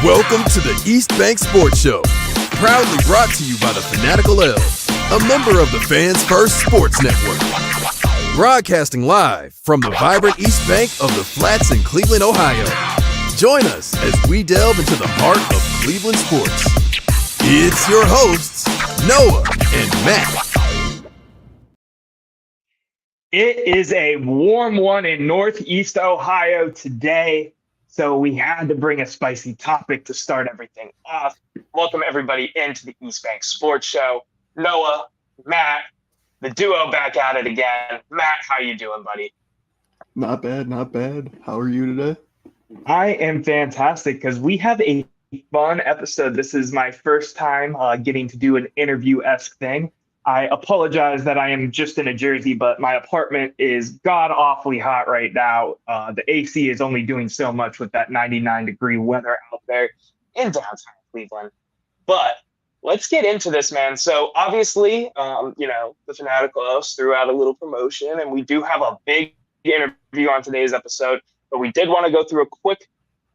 Welcome to the East Bank Sports Show, proudly brought to you by the Fanatical Elves, a member of the Fans First Sports Network. Broadcasting live from the vibrant East Bank of the Flats in Cleveland, Ohio. Join us as we delve into the heart of Cleveland sports. It's your hosts, Noah and Matt. It is a warm one in Northeast Ohio today, so we had to bring a spicy topic to start everything off. Welcome everybody into the East Bank Sports Show. Noah, Matt, the duo back at it again. Matt, how you doing, buddy? Not bad, not bad. How are you today? I am fantastic because we have a fun episode. This is my first time getting to do an interview-esque thing. I apologize that I am just in a jersey, but my apartment is god-awfully hot right now. The AC is only doing so much with that 99-degree weather out there in downtown Cleveland. But let's get into this, man. So obviously, the Fanatical Elves threw out a little promotion, and we do have a big interview on today's episode. But we did want to go through a quick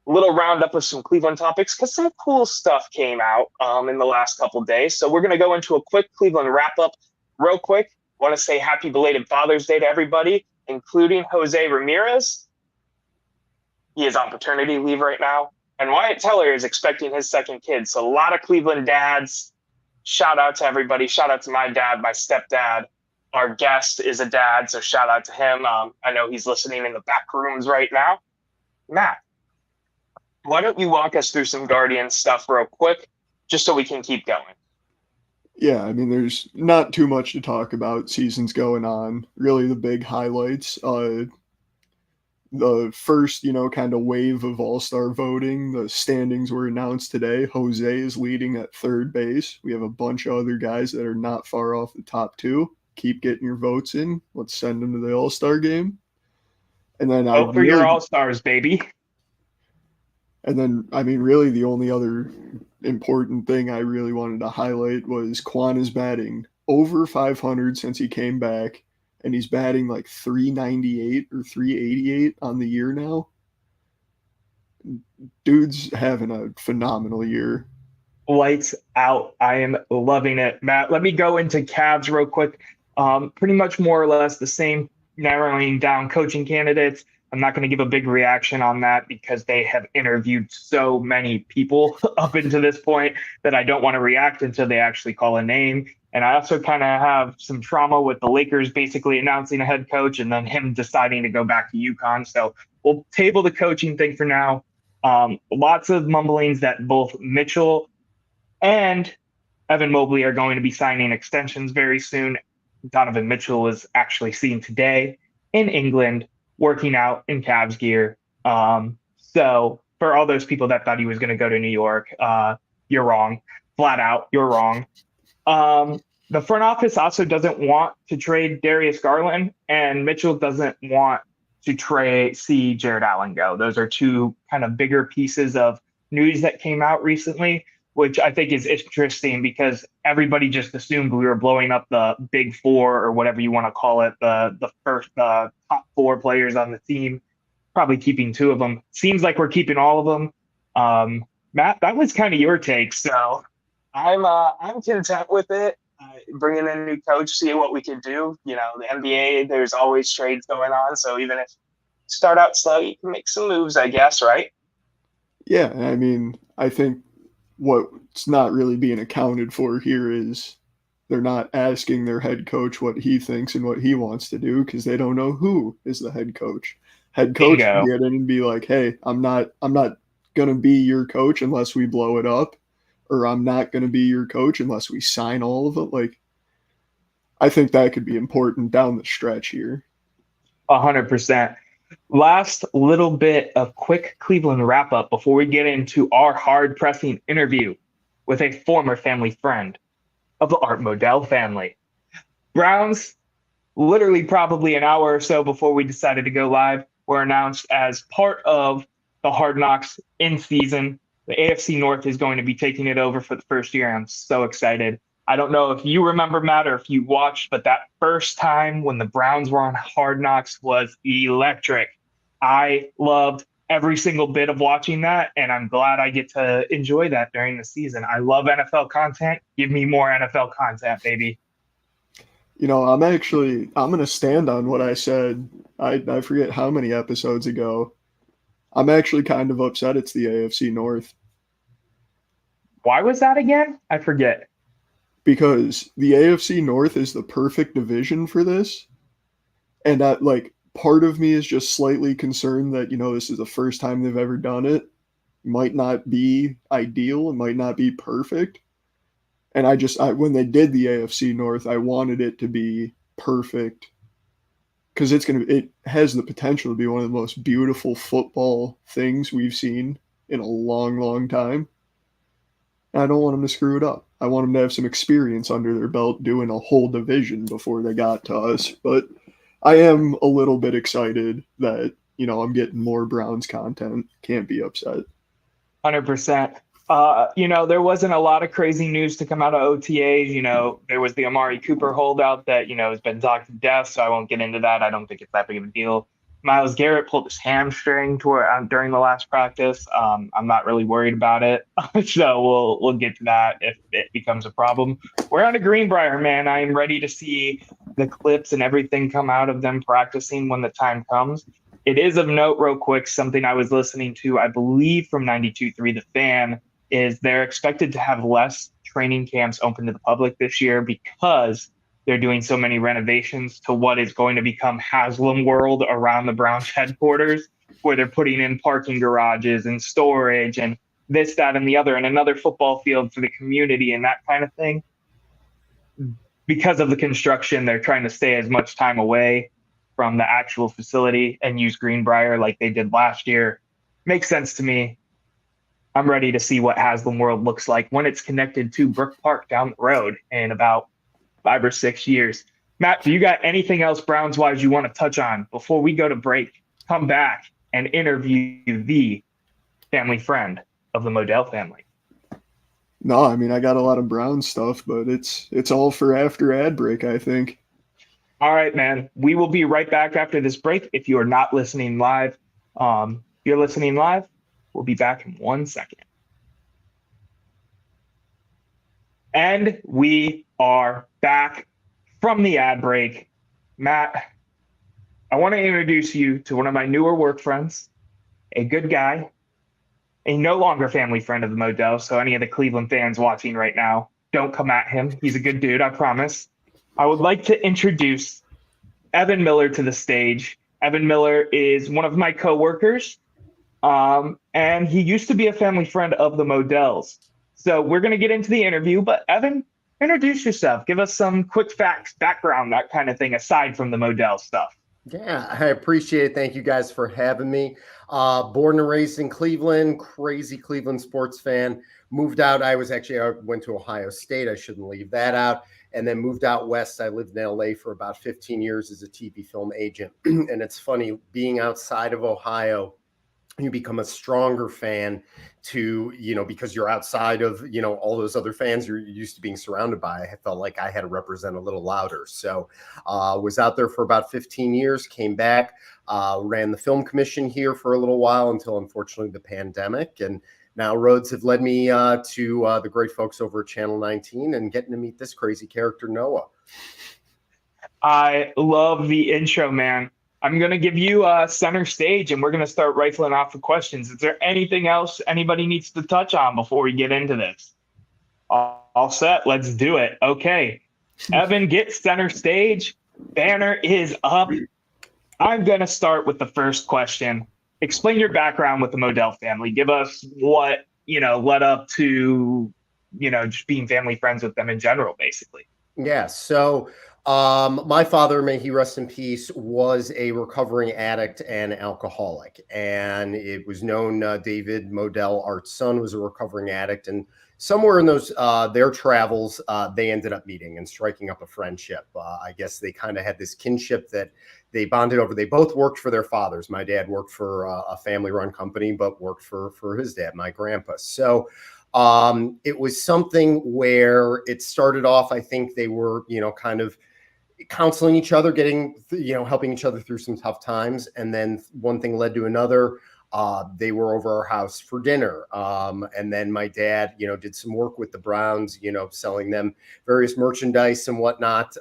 little roundup of some Cleveland topics because some cool stuff came out in the last couple of days. So we're going to go into a quick Cleveland wrap-up real quick. Want to say happy belated Father's Day to everybody, including Jose Ramirez. He is on paternity leave right now. And Wyatt Teller is expecting his second kid. So a lot of Cleveland dads. Shout out to everybody. Shout out to my dad, my stepdad. Our guest is a dad, so shout out to him. I know he's listening in the back rooms right now. Matt, why don't you walk us through some Guardians stuff real quick, just so we can keep going? Yeah, I mean, there's not too much to talk about. Season's going on. Really, the big highlights. The first, kind of wave of all-star voting. The standings were announced today. Jose is leading at third base. We have a bunch of other guys that are not far off the top two. Keep getting your votes in. Let's send them to the all-star game. And then Vote for your all-stars, baby. And then, really the only other important thing I really wanted to highlight was Quan is batting over 500 since he came back, and he's batting like 398 or 388 on the year now. Dude's having a phenomenal year. Lights out. I am loving it. Matt, let me go into Cavs real quick. Pretty much more or less the same, narrowing down coaching candidates. I'm not going to give a big reaction on that because they have interviewed so many people up until this point that I don't want to react until they actually call a name. And I also kind of have some trauma with the Lakers basically announcing a head coach and then him deciding to go back to UConn. So we'll table the coaching thing for now. Lots of mumblings that both Mitchell and Evan Mobley are going to be signing extensions very soon. Donovan Mitchell was actually seen today in England working out in Cavs gear. So for all those people that thought he was going to go to New York, you're wrong. Flat out, you're wrong. The front office also doesn't want to trade Darius Garland, and Mitchell doesn't want to see Jared Allen go. Those are two kind of bigger pieces of news that came out recently, which I think is interesting because everybody just assumed we were blowing up the big four or whatever you want to call it, the first top four players on the team, probably keeping two of them. Seems like we're keeping all of them. Matt, that was kind of your take, so I'm content with it. Bringing in a new coach, see what we can do. The NBA, there's always trades going on, so even if start out slow, you can make some moves, I guess, right? Yeah, I think what's not really being accounted for here is they're not asking their head coach what he thinks and what he wants to do because they don't know who is the head coach. Head coach can get in and be like, hey, I'm not going to be your coach unless we blow it up, or I'm not going to be your coach unless we sign all of it. Like, I think that could be important down the stretch here. 100%. Last little bit of quick Cleveland wrap-up before we get into our hard-pressing interview with a former family friend of the Art Modell family. Browns, literally probably an hour or so before we decided to go live, were announced as part of the Hard Knocks in season. The AFC North is going to be taking it over for the first year. I'm so excited. I don't know if you remember, Matt, or if you watched, but that first time when the Browns were on Hard Knocks was electric. I loved every single bit of watching that, and I'm glad I get to enjoy that during the season. I love NFL content. Give me more NFL content, baby. I'm going to stand on what I said. I forget how many episodes ago. I'm actually kind of upset it's the AFC North Why was that again? I forget. because the AFC North is the perfect division for this. And that, like, part of me is just slightly concerned that, this is the first time they've ever done it. Might not be ideal, it might not be perfect. And when they did the AFC North, I wanted it to be perfect because it has the potential to be one of the most beautiful football things we've seen in a long, long time. And I don't want them to screw it up. I want them to have some experience under their belt doing a whole division before they got to us. But I am a little bit excited that, I'm getting more Browns content. Can't be upset. 100%. There wasn't a lot of crazy news to come out of OTAs. There was the Amari Cooper holdout that, has been talked to death, so I won't get into that. I don't think it's that big of a deal. Myles Garrett pulled his hamstring during the last practice. I'm not really worried about it, so we'll get to that if it becomes a problem. We're on a Greenbrier, man. I am ready to see the clips and everything come out of them practicing when the time comes. It is of note, real quick, something I was listening to, I believe from 92.3 The Fan, is they're expected to have less training camps open to the public this year because they're doing so many renovations to what is going to become Haslam World around the Browns headquarters, where they're putting in parking garages and storage and this, that, and the other, and another football field for the community and that kind of thing. Because of the construction, they're trying to stay as much time away from the actual facility and use Greenbrier like they did last year. Makes sense to me. I'm ready to see what Haslam World looks like when it's connected to Brook Park down the road in about 5 or 6 years. Matt, do you got anything else Browns-wise you want to touch on before we go to break, come back, and interview the family friend of the Modell family? No, I mean, I got a lot of Brown stuff, but it's all for after ad break, I think. All right, man. We will be right back after this break. If you are not listening live, if you're listening live, we'll be back in 1 second. And we are back from the ad break. Matt, I want to introduce you to one of my newer work friends, a good guy, a no longer family friend of the Modell. So any of the Cleveland fans watching right now, don't come at him. He's a good dude, I promise. I would like to introduce Evan Miller to the stage. Evan Miller is one of my coworkers, and he used to be a family friend of the Modells. So we're going to get into the interview, but Evan, introduce yourself. Give us some quick facts, background, that kind of thing, aside from the Modell stuff. Yeah, I appreciate it. Thank you guys for having me. Born and raised in Cleveland, crazy Cleveland sports fan. Moved out. I went to Ohio State. I shouldn't leave that out. And then moved out west. I lived in LA for about 15 years as a TV film agent. And it's funny, being outside of Ohio, you become a stronger fan because you're outside of, all those other fans you're used to being surrounded by. I felt like I had to represent a little louder. So was out there for about 15 years, came back, ran the film commission here for a little while until, unfortunately, the pandemic. And now roads have led me to the great folks over at Channel 19 and getting to meet this crazy character, Noah. I love the intro, man. I'm going to give you center stage, and we're going to start rifling off the questions. Is there anything else anybody needs to touch on before we get into this? All set. Let's do it. Okay. Evan, get center stage. Banner is up. I'm going to start with the first question. Explain your background with the Modell family. Give us what, led up to, just being family friends with them in general, basically. Yeah. So my father, may he rest in peace, was a recovering addict and alcoholic. And it was known David Modell, Art's son, was a recovering addict. And somewhere in those their travels, they ended up meeting and striking up a friendship. I guess they kind of had this kinship that they bonded over. They both worked for their fathers. My dad worked for a family-run company, but worked for his dad, my grandpa. So it was something where it started off, I think they were, kind of counseling each other, helping each other through some tough times. And then one thing led to another. They were over our house for dinner. And then my dad, did some work with the Browns, selling them various merchandise and whatnot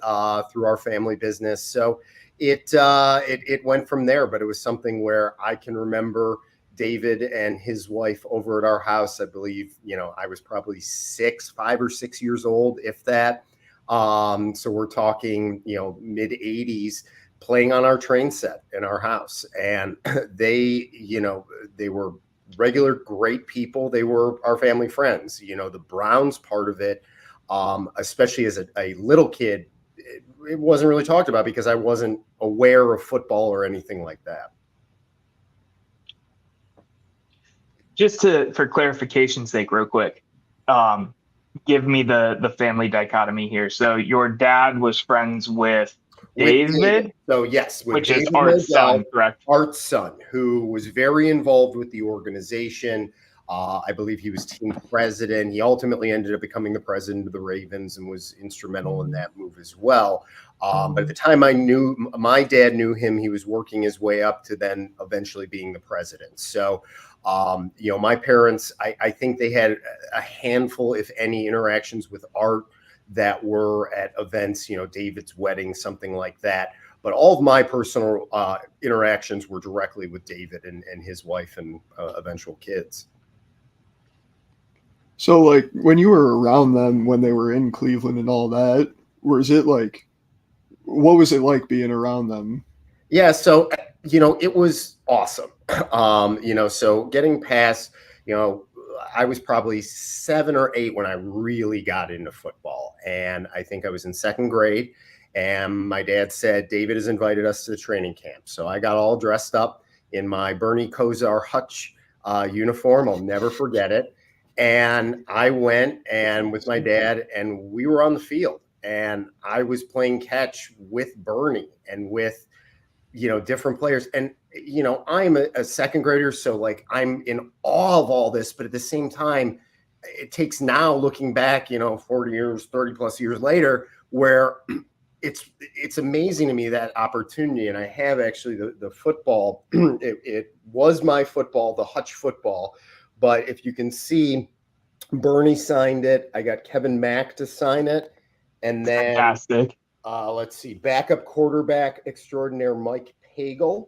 through our family business. So it went from there, but it was something where I can remember David and his wife over at our house. I believe, I was probably 5 or 6 years old, if that. So we're talking, mid 80s, playing on our train set in our house. And they were regular great people. They were our family friends. The Browns part of it, especially as a little kid, it wasn't really talked about because I wasn't aware of football or anything like that. Just for clarification's sake, real quick, give me the family dichotomy here. So your dad was friends with David? So yes, which David is Art's son, correct? Art's son, who was very involved with the organization. I believe he was team president. He ultimately ended up becoming the president of the Ravens and was instrumental in that move as well. But at the time my dad knew him, he was working his way up to then eventually being the president. So, my parents, I think they had a handful, if any, interactions with Art that were at events, David's wedding, something like that. But all of my personal interactions were directly with David and his wife and eventual kids. So, like, when you were around them, when they were in Cleveland and all that, what was it like being around them? Yeah, so, it was awesome. So getting past, I was probably 7 or 8 when I really got into football. And I think I was in 2nd grade. And my dad said, David has invited us to the training camp. So I got all dressed up in my Bernie Kosar Hutch uniform. I'll never forget it. And I went and with my dad, and we were on the field. And I was playing catch with Bernie and with, different players. And, I'm a 2nd grader. So like I'm in awe of all this, but at the same time, it takes now looking back, 40 years, 30 plus years later, where it's amazing to me that opportunity. And I have actually the football, it was my football, the Hutch football. But if you can see, Bernie signed it. I got Kevin Mack to sign it. And then fantastic. Let's see, backup quarterback extraordinaire Mike Pagel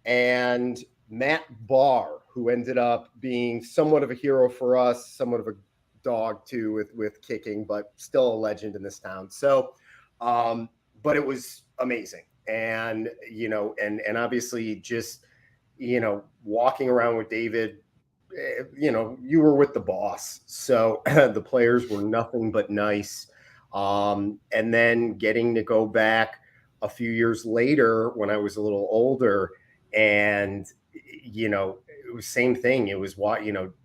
and Matt Barr, who ended up being somewhat of a hero for us, somewhat of a dog too with kicking, but still a legend in this town. So, but it was amazing. And, and obviously just, walking around with David, you were with the boss. So the players were nothing but nice. And then getting to go back a few years later when I was a little older and, it was same thing. It was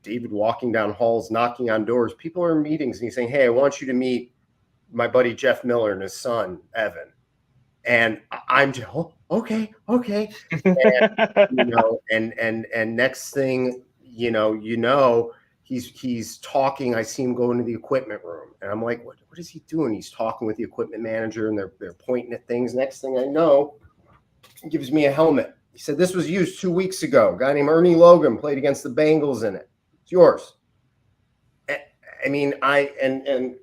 David walking down halls, knocking on doors. People are in meetings and he's saying, hey, I want you to meet my buddy, Jeff Miller, and his son, Evan. And I'm just, okay. And, and next thing, he's talking. I see him go into the equipment room and I'm like, what is he doing? He's talking with the equipment manager and they're pointing at things. Next thing I know, he gives me a helmet. He said, this was used 2 weeks ago. A guy named Ernie Logan played against the Bengals in it. It's yours. I mean, and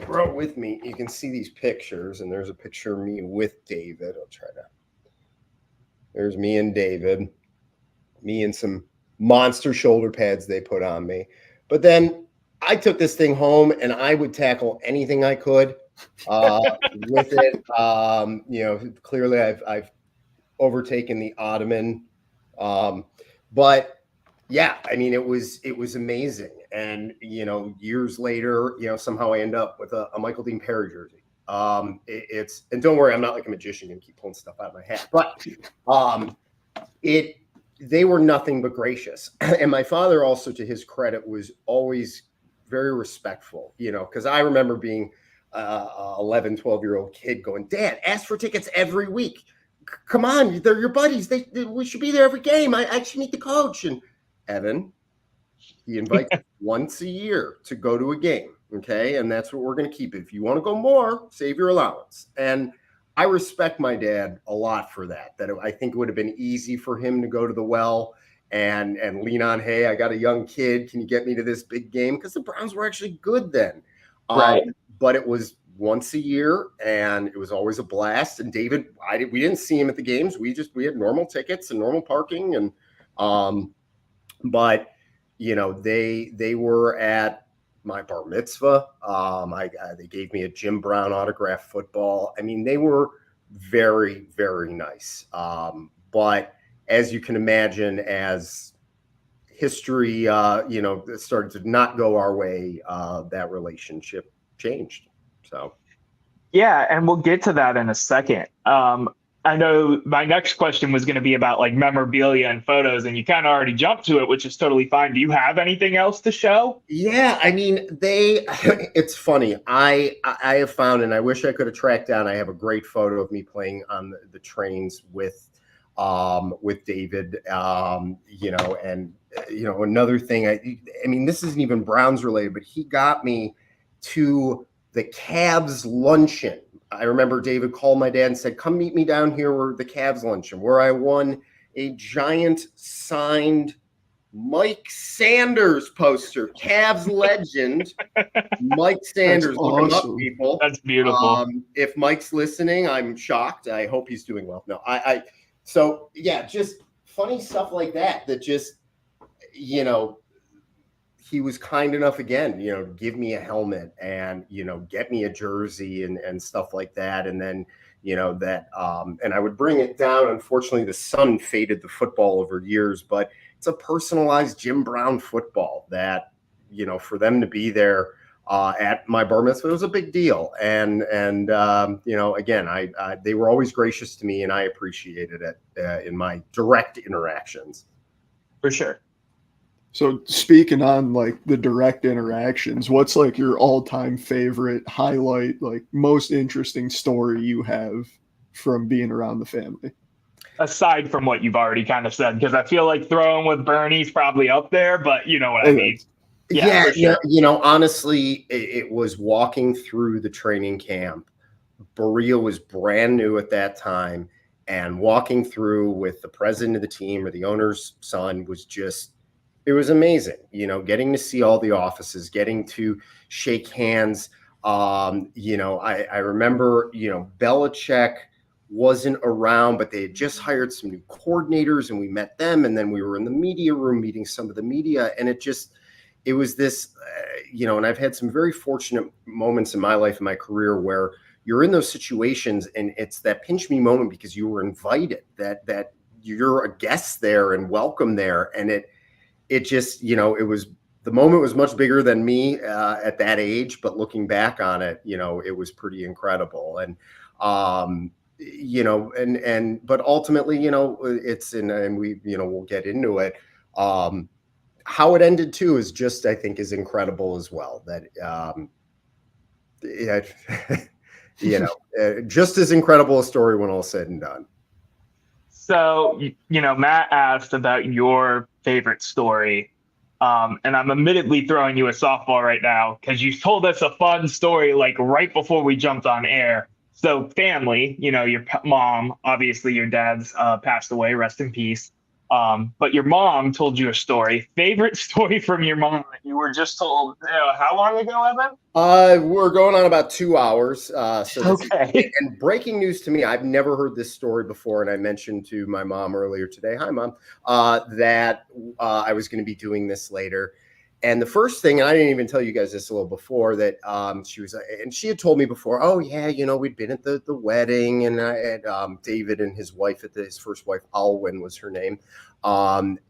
brought with me, you can see these pictures and there's a picture of me with David. There's me and David, me and some monster shoulder pads they put on me. But then I took this thing home and I would tackle anything I could with it. Clearly I've overtaken the Ottoman. But yeah, I mean, it was amazing. And, years later, somehow I end up with a Michael Dean Perry jersey. And don't worry, I'm not like a magician and keep pulling stuff out of my hat, but they were nothing but gracious. And my father also, to his credit, was always very respectful, because I remember being 11, 12-year-old kid going, Dad, ask for tickets every week. Come on, they're your buddies. We should be there every game. I should meet the coach. And Evan, he invites once a year to go to a game. Okay. And that's what we're going to keep. If you want to go more, save your allowance. And I respect my dad a lot for that I think it would have been easy for him to go to the well and lean on, hey, I got a young kid. Can you get me to this big game? Because the Browns were actually good then. Right. But it was once a year, and it was always a blast. And David, we didn't see him at the games. We had normal tickets and normal parking, and but they were at my bar mitzvah. They gave me a Jim Brown autographed football. I mean, they were very, very nice. But as you can imagine, as history, started to not go our way, that relationship changed. So, yeah, and we'll get to that in a second. I know my next question was going to be about like memorabilia and photos, and you kind of already jumped to it, which is totally fine. Do you have anything else to show? Yeah, I mean, it's funny. I have found, and I wish I could have tracked down, I have a great photo of me playing on the trains with David, another thing, I mean, this isn't even Browns related, but he got me to the Cavs luncheon. I remember David called my dad and said, come meet me down here where the Cavs luncheon, where I won a giant signed Mike Sanders poster, Cavs legend, Mike Sanders. Look him up, people. That's beautiful. If Mike's listening, I'm shocked. I hope he's doing well. No, so yeah, just funny stuff like that just, he was kind enough again, give me a helmet and, get me a jersey and stuff like that. And then, and I would bring it down. Unfortunately, the sun faded the football over years, but it's a personalized Jim Brown football that, for them to be there at my bar mitzvah, it was a big deal. And again, they were always gracious to me, and I appreciated it in my direct interactions. For sure. So speaking on like the direct interactions, what's like your all-time favorite highlight, like most interesting story you have from being around the family? Aside from what you've already kind of said, because I feel like throwing with Bernie's probably up there, but you know what I mean. Yeah, sure. Honestly, it was walking through the training camp. Berea was brand new at that time, and walking through with the president of the team or the owner's son was just, it was amazing, getting to see all the offices, getting to shake hands. I remember, Belichick wasn't around, but they had just hired some new coordinators, and we met them. And then we were in the media room meeting some of the media. And it was this, and I've had some very fortunate moments in my life, in my career, where you're in those situations and it's that pinch me moment because you were invited, that you're a guest there and welcome there. And it just, the moment was much bigger than me at that age, but looking back on it, it was pretty incredible. And, but ultimately, and we, we'll get into it. How it ended too is just, I think, is incredible as well. That, just as incredible a story when all said and done. So, Matt asked about your favorite story. And I'm admittedly throwing you a softball right now because you told us a fun story like right before we jumped on air. So family, your mom, obviously your dad's passed away, rest in peace. But your mom told you a story. Favorite story from your mom that you were just told, how long ago, Evan? We're going on about 2 hours. Okay. And breaking news to me, I've never heard this story before. And I mentioned to my mom earlier today, hi, Mom, that I was going to be doing this later. And the first thing, and I didn't even tell you guys this a little before, that she had told me before, oh, yeah, we'd been at the wedding, and David and his wife, his first wife, Alwyn was her name. And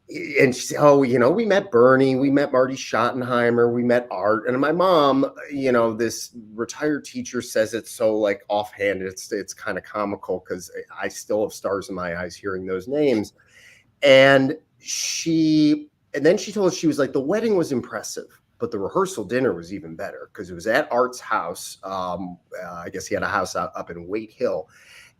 she said, oh, we met Bernie, we met Marty Schottenheimer, we met Art. And my mom, this retired teacher says it so like offhand, it's kind of comical because I still have stars in my eyes hearing those names. And then she told us, she was like, the wedding was impressive, but the rehearsal dinner was even better because it was at Art's house. I guess he had a house up in Wait Hill.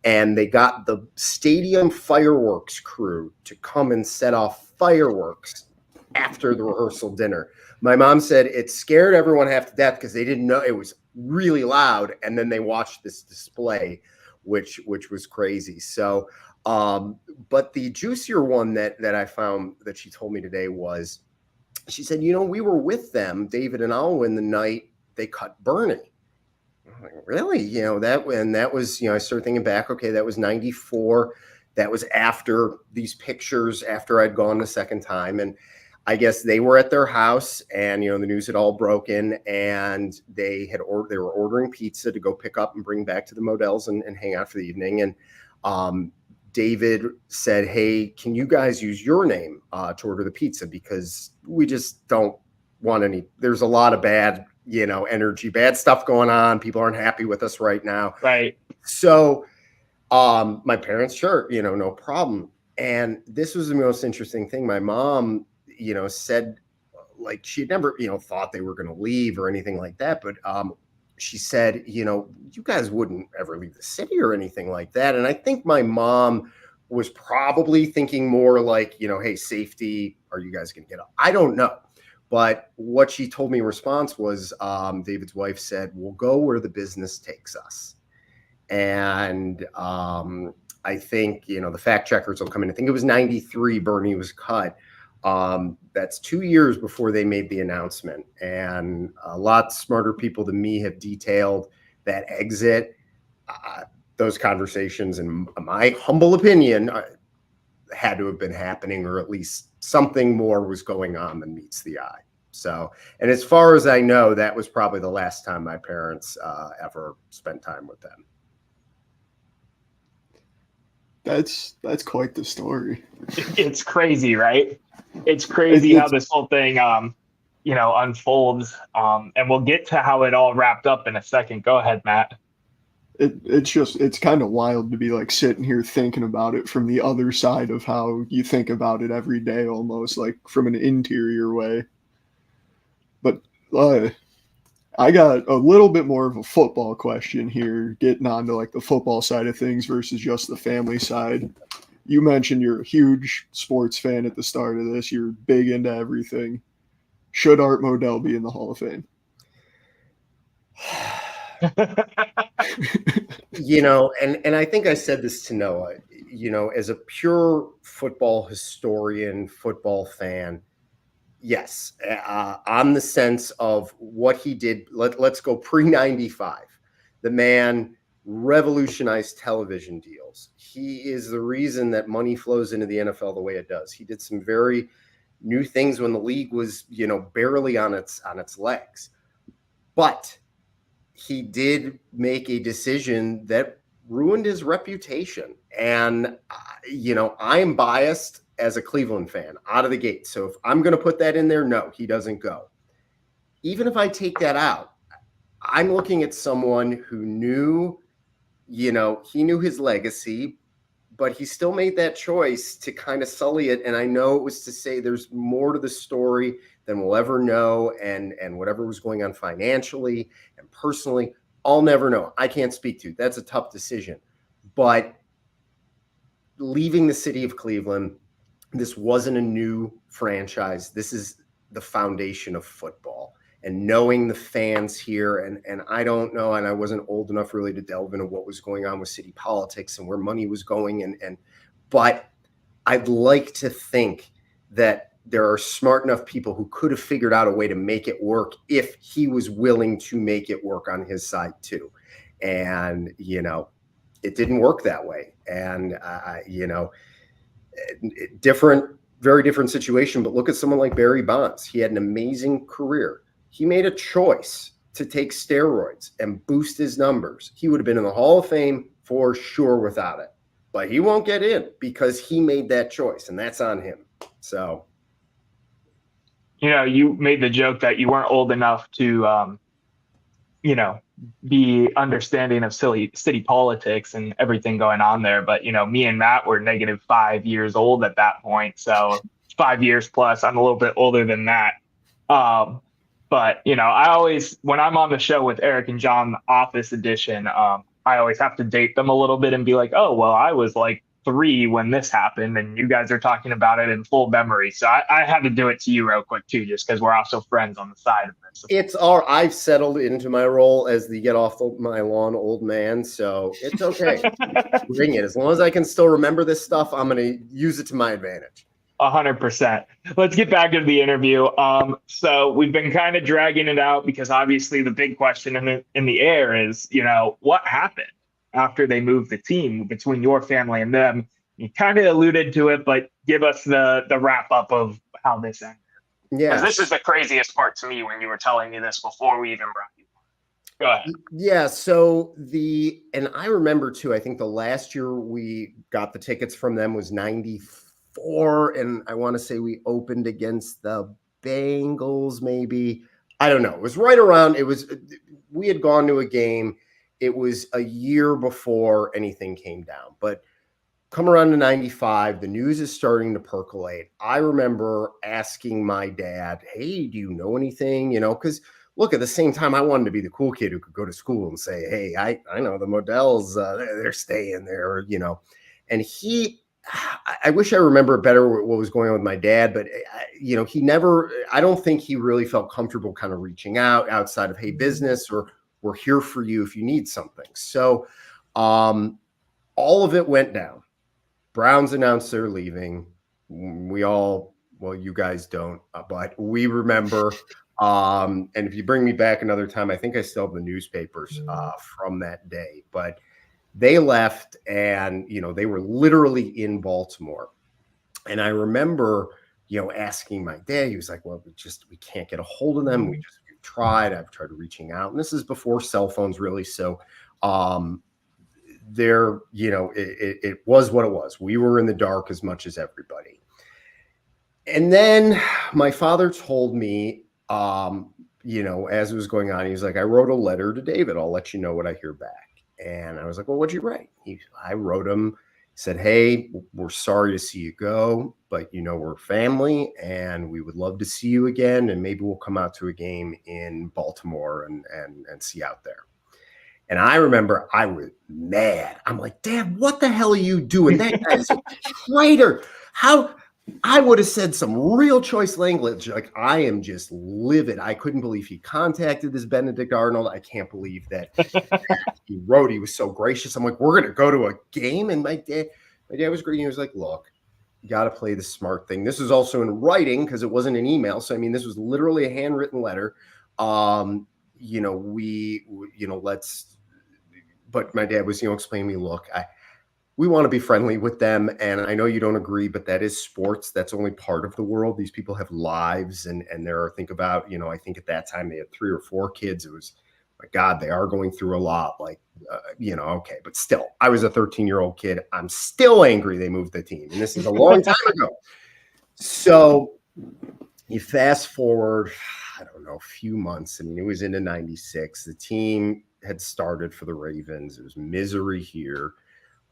And they got the stadium fireworks crew to come and set off fireworks after the rehearsal dinner. My mom said it scared everyone half to death because they didn't know it was really loud. And then they watched this display, which was crazy. So, But the juicier one that I found that she told me today was, she said, we were with them, David and Alwyn, the night they cut Bernie. I'm like, really? That was, I started thinking back, okay, that was 94. That was after these pictures, after I'd gone the second time. And I guess they were at their house and, the news had all broken, and they were ordering pizza to go pick up and bring back to the Modells and hang out for the evening. And David said, hey, can you guys use your name to order the pizza? Because we just don't want there's a lot of bad, energy, bad stuff going on. People aren't happy with us right now. Right. So my parents, sure, no problem. And this was the most interesting thing. My mom, said, like, she had never, thought they were going to leave or anything like that. But she said, you guys wouldn't ever leave the city or anything like that. And I think my mom was probably thinking more like, hey, safety, are you guys going to get up? I don't know. But what she told me in response was, David's wife said, we'll go where the business takes us. And I think, the fact checkers will come in. I think it was 93 Bernie was cut. That's 2 years before they made the announcement. And a lot smarter people than me have detailed that exit. Those conversations, in my humble opinion, had to have been happening, or at least something more was going on than meets the eye. So, and as far as I know, that was probably the last time my parents ever spent time with them. That's quite the story. It's crazy, right? It's crazy how this whole thing, unfolds. And we'll get to how it all wrapped up in a second. Go ahead, Matt. It's kind of wild to be like sitting here thinking about it from the other side of how you think about it every day, almost like from an interior way. But I got a little bit more of a football question here, getting on to like the football side of things versus just the family side. You mentioned you're a huge sports fan at the start of this. You're big into everything. Should Art Modell be in the Hall of Fame? And I think I said this to Noah, as a pure football historian, football fan, yes, on the sense of what he did. Let's go pre-95. The man revolutionized television deals. He is the reason that money flows into the NFL the way it does. He did some very new things when the league was, barely on its legs. But he did make a decision that ruined his reputation. And, I am biased as a Cleveland fan out of the gate. So if I'm going to put that in there, no, he doesn't go. Even if I take that out, I'm looking at someone who knew, he knew his legacy, but he still made that choice to kind of sully it. And I know it was to say there's more to the story than we'll ever know. And whatever was going on financially and personally, I'll never know. I can't speak to. That's a tough decision. But leaving the city of Cleveland, this wasn't a new franchise. This is the foundation of football. And knowing the fans here, and I don't know, and I wasn't old enough really to delve into what was going on with city politics and where money was going. But I'd like to think that there are smart enough people who could have figured out a way to make it work if he was willing to make it work on his side too. And, it didn't work that way. And, very different situation. But look at someone like Barry Bonds. He had an amazing career. He made a choice to take steroids and boost his numbers. He would have been in the Hall of Fame for sure without it. But he won't get in because he made that choice, and that's on him. So, you made the joke that you weren't old enough to, be understanding of city politics and everything going on there. But, me and Matt were negative 5 years old at that point. So 5 years plus. I'm a little bit older than that. But, I always, when I'm on the show with Eric and John, the Office edition, I always have to date them a little bit and be like, oh, well, I was like 3 when this happened, and you guys are talking about it in full memory. So I had to do it to you real quick too, just because we're also friends on the side of this. I've settled into my role as the get off my lawn old man, so it's okay. Bring it. As long as I can still remember this stuff, I'm going to use it to my advantage. 100%. Let's get back to the interview. So we've been kind of dragging it out because obviously the big question in the air is, what happened after they moved the team between your family and them? You kind of alluded to it, but give us the wrap up of how this ended. Yeah. Because this is the craziest part to me when you were telling me this before we even brought you on. Go ahead. Yeah. So and I remember too, I think the last year we got the tickets from them was 94. And I want to say we opened against the Bengals, maybe. I don't know. It was right around. We had gone to a game. It was a year before anything came down. But come around to 95, the news is starting to percolate. I remember asking my dad, hey, do you know anything? Because look, at the same time, I wanted to be the cool kid who could go to school and say, hey, I know the Modells, they're staying there, And I wish I remember better what was going on with my dad, but he never, I don't think he really felt comfortable kind of reaching out outside of, hey, business, or we're here for you if you need something. So all of it went down. Browns announced they're leaving. You guys don't, but we remember. And if you bring me back another time, I think I still have the newspapers from that day, but they left, and, they were literally in Baltimore. And I remember, asking my dad, he was like, well, we can't get a hold of them. I've tried reaching out, and this is before cell phones really. So, it was what it was. We were in the dark as much as everybody. And then my father told me, as it was going on, he was like, I wrote a letter to David. I'll let you know what I hear back. And I was like, well, what'd you write? I wrote him, said, hey, we're sorry to see you go, but we're family and we would love to see you again. And maybe we'll come out to a game in Baltimore and see out there. And I remember I was mad. I'm like, Dad, what the hell are you doing? That guy's a traitor. How? I would have said some real choice language. Like, I am just livid. I couldn't believe he contacted this Benedict Arnold. I can't believe that he wrote. He was so gracious. I'm like, we're going to go to a game. And my dad was great. He was like, look, you got to play the smart thing. This is also in writing because it wasn't an email. So, this was literally a handwritten letter. But my dad was, explaining to me, look, we want to be friendly with them. And I know you don't agree, but that is sports. That's only part of the world. These people have lives. And think about, I think at that time they had 3 or 4 kids. It was, my God, they are going through a lot. Like, okay. But still, I was a 13-year-old kid. I'm still angry they moved the team. And this is a long time ago. So you fast forward, I don't know, a few months. It was into 96. The team had started for the Ravens. It was misery here.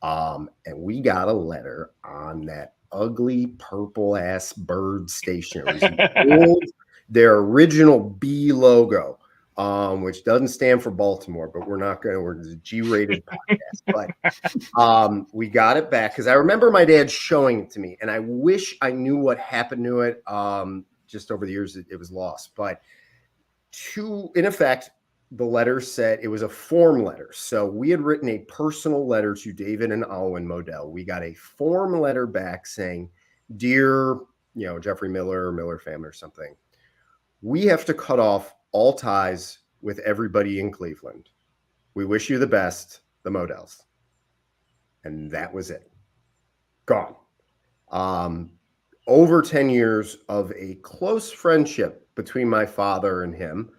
And we got a letter on that ugly purple ass bird stationery. Their original B logo, which doesn't stand for Baltimore, but we're a G-rated podcast. But we got it back because I remember my dad showing it to me, and I wish I knew what happened to it. Just over the years, it was lost. But in effect, the letter said it was a form letter. So we had written a personal letter to David and Alwyn Modell. We got a form letter back saying, dear, Jeffrey Miller family or something. We have to cut off all ties with everybody in Cleveland. We wish you the best, the Modells. And that was it. Gone. Over 10 years of a close friendship between my father and him.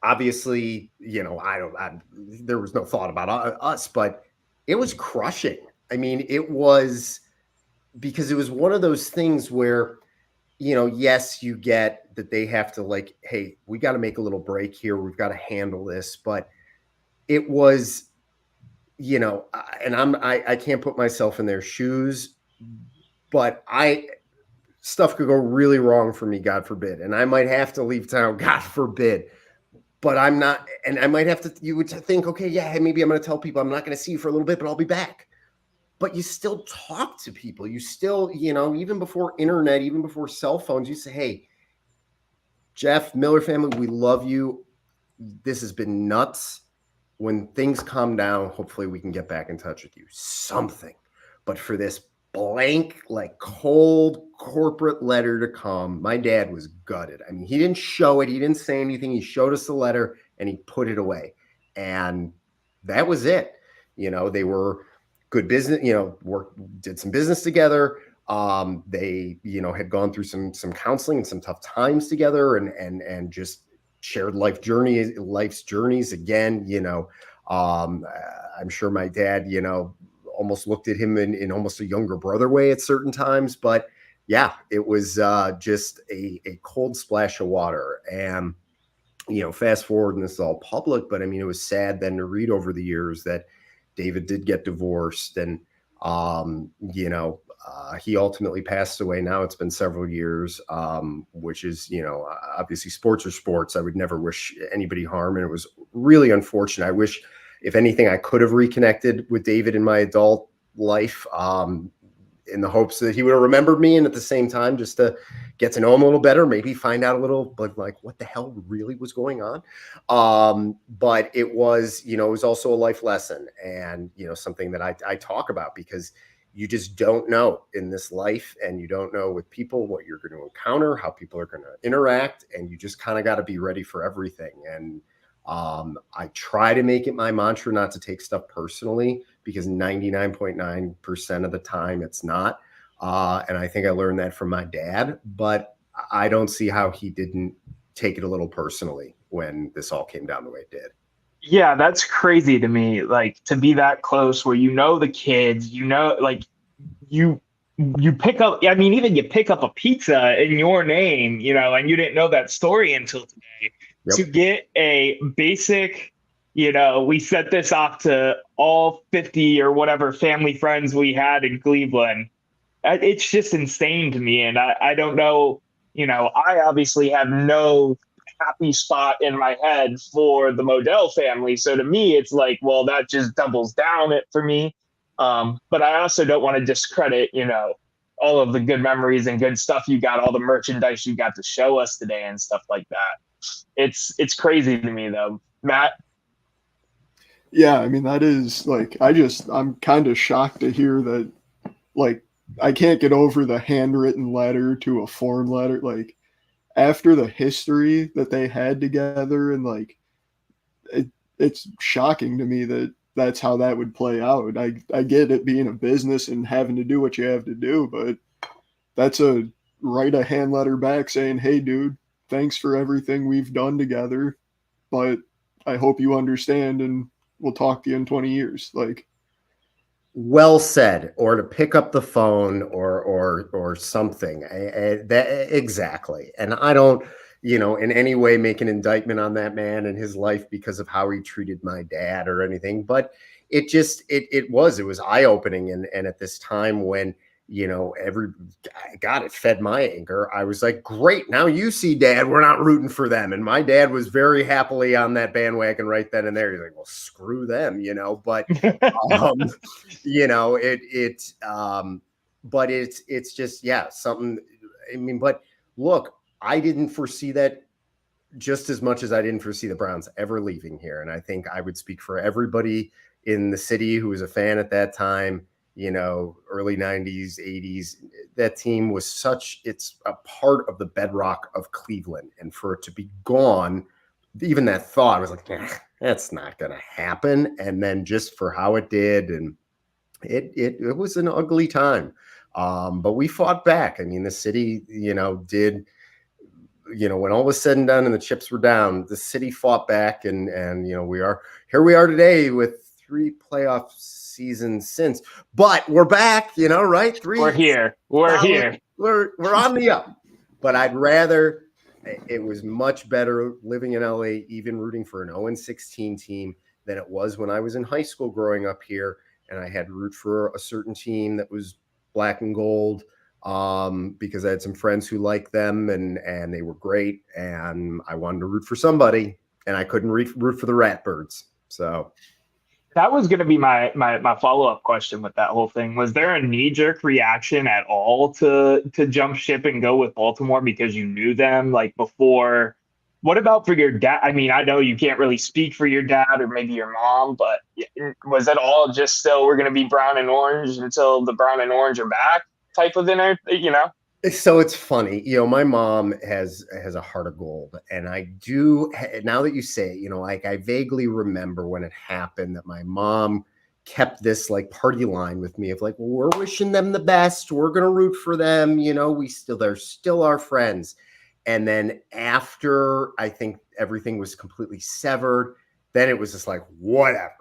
Obviously, there was no thought about us, but it was crushing. It was because it was one of those things where, yes, you get that they have to like, hey, we got to make a little break here. We've got to handle this. But it was, and I can't put myself in their shoes, but stuff could go really wrong for me, God forbid. And I might have to leave town, God forbid. But I'm not, and I might have to, you would think, okay, yeah, maybe I'm going to tell people I'm not going to see you for a little bit, but I'll be back. but you still talk to people. You still, you know, even before internet, even before cell phones, you say, hey, Jeff, Miller family, we love you. This has been nuts. When things calm down, hopefully we can get back in touch with you. Something. But for this blank, like cold corporate letter to come, my dad was gutted. I mean, he didn't show it. He didn't say anything. He showed us the letter and he put it away. And that was it. You know, they were good business, you know, did some business together. They, you know, had gone through some counseling and some tough times together and just shared life's journeys again. You know, I'm sure my dad, you know, almost looked at him in almost a younger brother way at certain times, but yeah, it was just a cold splash of water. And, you know, fast forward, and this is all public, but I mean, it was sad then to read over the years that David did get divorced, and you know, he ultimately passed away. Now it's been several years, which is, you know, obviously sports are sports. I would never wish anybody harm, and it was really unfortunate. I wish, if anything, I could have reconnected with David in my adult life, in the hopes that he would have remembered me, and at the same time, just to get to know him a little better, maybe find out a little, but like what the hell really was going on. But it was, you know, it was also a life lesson, and, you know, something that I talk about, because you just don't know in this life, and you don't know with people what you're going to encounter, how people are going to interact, and you just kind of got to be ready for everything. And I try to make it my mantra not to take stuff personally, because 99.9% of the time it's not. And I think I learned that from my dad, but I don't see how he didn't take it a little personally when this all came down the way it did. Yeah, that's crazy to me. Like, to be that close where you know the kids, you know, like you pick up, I mean, even you pick up a pizza in your name, you know, and you didn't know that story until today. Yep. To get a basic, you know, we set this off to all 50 or whatever family friends we had in Cleveland. It's just insane to me. And I don't know, you know, I obviously have no happy spot in my head for the Modell family. So to me, it's like, well, that just doubles down it for me. But I also don't want to discredit, you know, all of the good memories and good stuff you got, all the merchandise you got to show us today and stuff like that. It's crazy to me though. Matt? Yeah, I mean, that is like, I'm kind of shocked to hear that, like, I can't get over the handwritten letter to a form letter. Like, after the history that they had together, and like, it's shocking to me that that's how that would play out. I get it being a business and having to do what you have to do, but that's write a hand letter back saying, hey, dude, thanks for everything we've done together, but I hope you understand, and we'll talk to you in 20 years. Like, well said. Or to pick up the phone or something. That exactly. And I don't, you know, in any way make an indictment on that man and his life because of how he treated my dad or anything, but it just, it was eye-opening. And at this time when, you know, it fed my anger. I was like, great, now you see, Dad, we're not rooting for them. And my dad was very happily on that bandwagon right then and there. He's like, well, screw them, you know, but, you know, but it's just, yeah, something, I mean, but look, I didn't foresee that just as much as I didn't foresee the Browns ever leaving here. And I think I would speak for everybody in the city who was a fan at that time, you know, early 90s, 80s. That team was it's a part of the bedrock of Cleveland. And for it to be gone, even that thought, I was like, that's not going to happen. And then just for how it did, and it was an ugly time. But we fought back. I mean, the city, you know, did, you know, when all was said and done and the chips were down, the city fought back, and you know, we are today with 3 playoff seasons since, but we're back, you know, right? We're here. We're on the up. But it was much better living in LA, even rooting for an 0-16 team, than it was when I was in high school growing up here, and I had to root for a certain team that was black and gold, because I had some friends who liked them, and they were great, and I wanted to root for somebody, and I couldn't root for the Ratbirds. So That was going to be my follow-up question with that whole thing. Was there a knee-jerk reaction at all to jump ship and go with Baltimore because you knew them like before? What about for your dad? I mean, I know you can't really speak for your dad or maybe your mom, but was it all just still we're going to be brown and orange until the brown and orange are back type of dinner, you know? So it's funny, my mom has a heart of gold, and I do. Now that you say it, like I vaguely remember when it happened that my mom kept this like party line with me of like, well, we're wishing them the best, we're gonna root for them, they're still our friends. And then after I think everything was completely severed, then it was just like, whatever,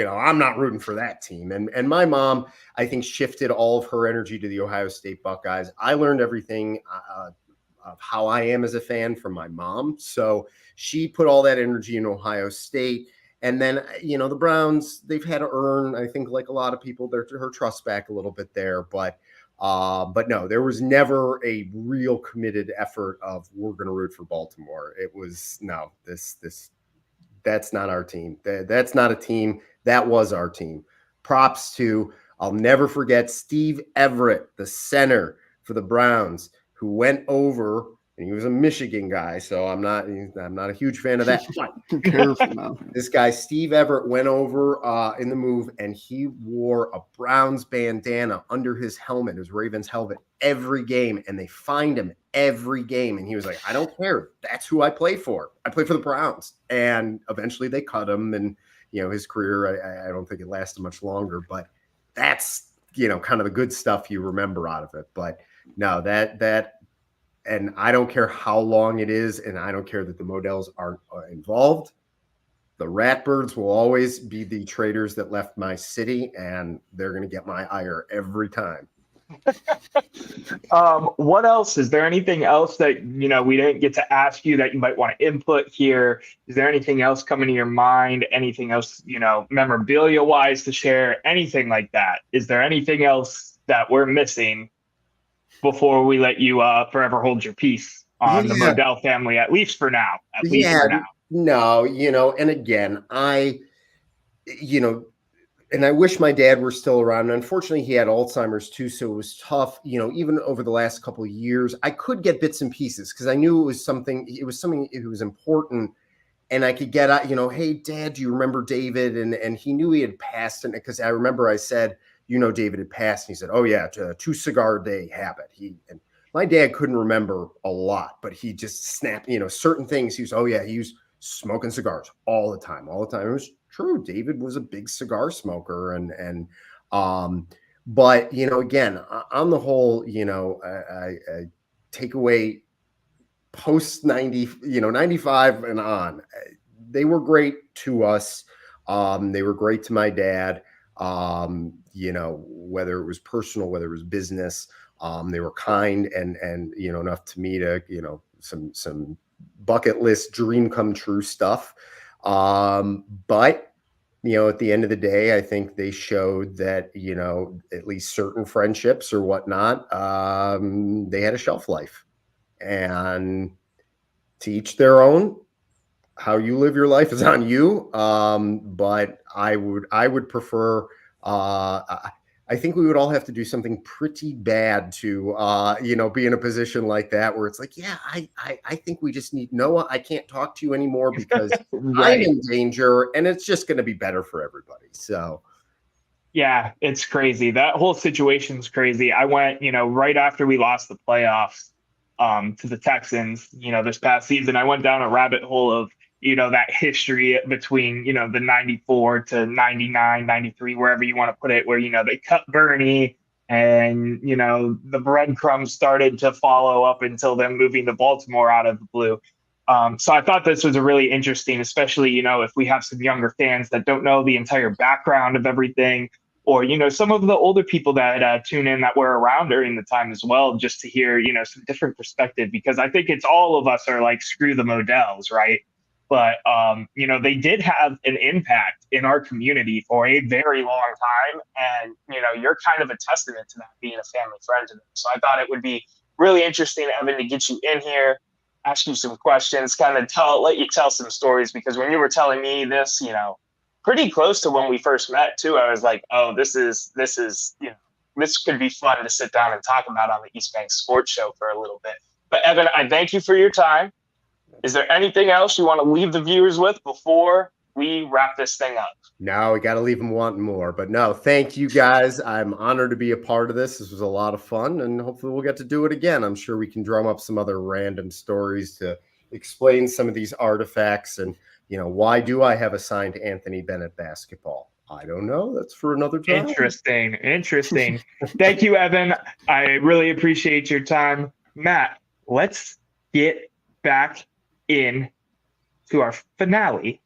I'm not rooting for that team. And my mom, I think, shifted all of her energy to the Ohio State Buckeyes. I learned everything of how I am as a fan from my mom. So she put all that energy in Ohio State. And then, the Browns, they've had to earn, I think, like a lot of people, her trust back a little bit there. But no, there was never a real committed effort of we're going to root for Baltimore. It was no, that's not our team. That's not a team. That was our team. Props to, I'll never forget, Steve Everett, the center for the Browns, who went over, and he was a Michigan guy, so I'm not a huge fan of that. Be careful now. This guy, Steve Everett, went over in the move, and he wore a Browns bandana under his helmet, his Ravens helmet, every game, and they fined him every game. And he was like, I don't care. That's who I play for. I play for the Browns. And eventually they cut him, and, his career, I don't think it lasted much longer, but that's, kind of the good stuff you remember out of it. But no, and I don't care how long it is, and I don't care that the Modells aren't involved. The Ratbirds will always be the traitors that left my city, and they're going to get my ire every time. What else? Is there anything else that, we didn't get to ask you that you might want to input here? Is there anything else coming to your mind? Anything else, memorabilia wise to share? Anything like that? Is there anything else that we're missing before we let you forever hold your peace on the Modell family, at least for now? No, and again, and I wish my dad were still around. Unfortunately, he had Alzheimer's too, so it was tough. Even over the last couple of years, I could get bits and pieces because I knew it was something. It was important, and I could get out. Hey, Dad, do you remember David? And he knew he had passed, and because I remember I said, David had passed. And he said, oh yeah, 2 cigar day habit. And my dad couldn't remember a lot, but he just snapped. Certain things. He was smoking cigars all the time. It was true. David was a big cigar smoker, but again, on the whole, I take away post 95 and on, they were great to us. They were great to my dad. Whether it was personal, whether it was business, they were kind and enough to me to, some bucket list dream come true stuff. But at the end of the day, I think they showed that, at least certain friendships or whatnot, they had a shelf life, and to each their own. How you live your life is on you. But I would prefer, I think we would all have to do something pretty bad to, be in a position like that where it's like, yeah, I think we just need Noah. I can't talk to you anymore because Right. I'm in danger, and it's just going to be better for everybody. So, Yeah, it's crazy. That whole situation's crazy. I went, right after we lost the playoffs to the Texans, this past season. I went down a rabbit hole of, that history between, the 94 to 99, 93, wherever you want to put it, where, they cut Bernie and, the breadcrumbs started to follow up until them moving to Baltimore out of the blue. So I thought this was a really interesting, especially, if we have some younger fans that don't know the entire background of everything, or, some of the older people that tune in that were around during the time as well, just to hear, some different perspective, because I think it's all of us are like, screw the Modells, right? But, they did have an impact in our community for a very long time. And, you're kind of a testament to that, being a family friend to them. So I thought it would be really interesting, Evan, to get you in here, ask you some questions, kind of let you tell some stories, because when you were telling me this, pretty close to when we first met too. I was like, oh, this is this could be fun to sit down and talk about on the East Bank Sports Show for a little bit. But Evan, I thank you for your time. Is there anything else you want to leave the viewers with before we wrap this thing up? No, we got to leave them wanting more. But no, thank you guys. I'm honored to be a part of this. This was a lot of fun, and hopefully we'll get to do it again. I'm sure we can drum up some other random stories to explain some of these artifacts. And, why do I have a signed Anthony Bennett basketball? I don't know. That's for another time. Interesting. Thank you, Evan. I really appreciate your time. Matt, let's get back in to our finale.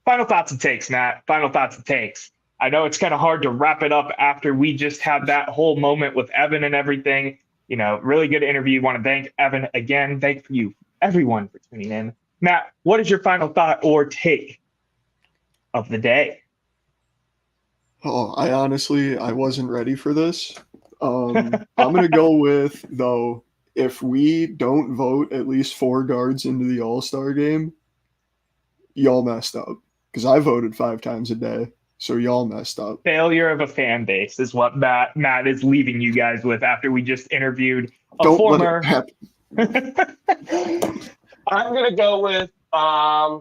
Final thoughts and takes, Matt. Final thoughts and takes. I know it's kind of hard to wrap it up after we just had that whole moment with Evan and everything. Really good interview. Want to thank Evan again. Thank you, everyone, for tuning in. Matt, what is your final thought or take of the day? Oh, I wasn't ready for this. I'm going to go with, though, if we don't vote at least 4 guards into the All-Star game, y'all messed up. Because I voted 5 times a day, so y'all messed up. Failure of a fan base is what Matt is leaving you guys with after we just interviewed a Don't former. let it happen. I'm going to go with, I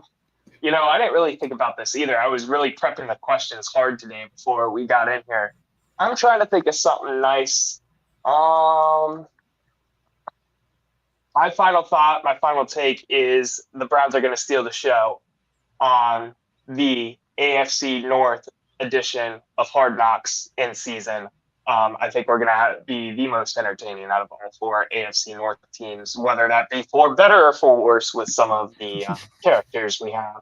didn't really think about this either. I was really prepping the questions hard today before we got in here. I'm trying to think of something nice. My final thought, my final take is the Browns are going to steal the show on the AFC North edition of Hard Knocks in season. I think we're going to be the most entertaining out of all 4 AFC North teams, whether that be for better or for worse with some of the characters we have.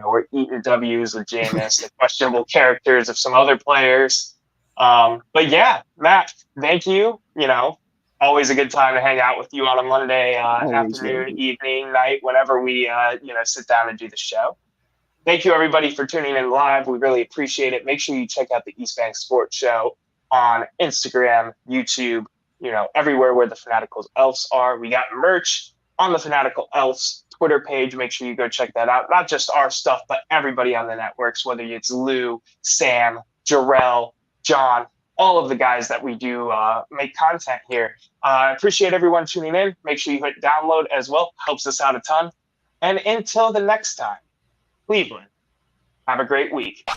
We're eating W's with Jameis, the questionable characters of some other players. But yeah, Matt, thank you. Always a good time to hang out with you on a Monday afternoon, evening, night, whenever we sit down and do the show. Thank you, everybody, for tuning in live. We really appreciate it. Make sure you check out the East Bank Sports Show on Instagram, YouTube, everywhere where the Fanatical Elves are. We got merch on the Fanatical Elves Twitter page. Make sure you go check that out. Not just our stuff, but everybody on the networks, whether it's Lou, Sam, Jarrell, John, all of the guys that we do make content here. I appreciate everyone tuning in. Make sure you hit download as well. Helps us out a ton. And until the next time, Cleveland, have a great week.